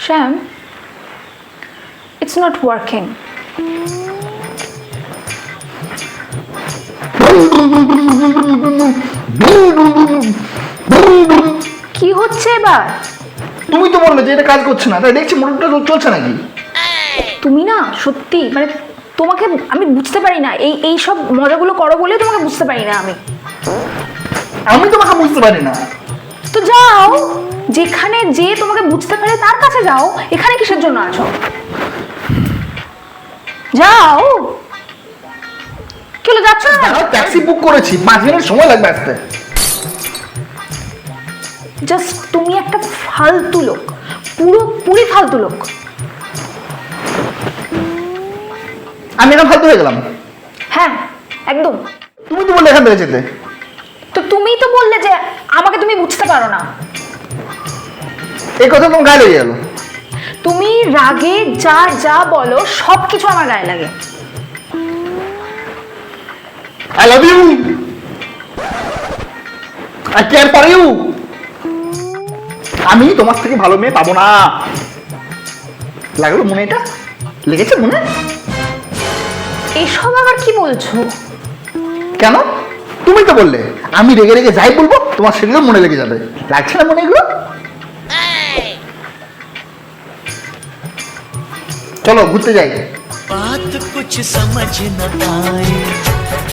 Shyam, it's not working. কি হচ্ছে এবার? তুমি তো বললে যে এটা কাজ করছে না, তাই দেখছি মোটরটা চলছে নাকি? তুমি না সত্যি মানে তোমাকে আমি বুঝতে পারি না, এই সব মজাগুলো করো বলে তোমাকে বুঝতে পারি না আমি তোমাকে বুঝতে পারি না। তো যাও, যেখানে যে তোমাকে বুঝতে পারে তার কাছে যাও, এখানে কিসের জন্য আছো? যাও। কেন যাচ্ছ না? ট্যাক্সি বুক করেছি, 5 মিনিট সময় লাগবে আসতে। জাস্ট তুমি একটা ফালতু লোক, পুরোপুরি ফালতু লোক। আমি এখন ফালতু হয়ে গেলাম? হ্যাঁ একদম। তুমি তো বললে এখান থেকে যেতে। তো তুমি তো বললে যে আমাকে তুমি বুঝতে পারো না। এই কথা তোমার গায়ে লেগে গেল। তুমি রাগে যা যা বলো সব কিছু আমার গায়ে লাগে। I love you. I care for you. আমি তোমার থেকে ভালো মেয়ে পাবো না। লাগলো মনে? এটা লেগেছে মনে? এসব আবার কি বলছো? কেন? তুমি তো বললে আমি রেগে রেগে যাই বলবো তোমার সেগুলো মনে লেগে যাবে। লাগছে না মনে এগুলো? চলো ঘুরতে যাই। बात कुछ समझ न आए।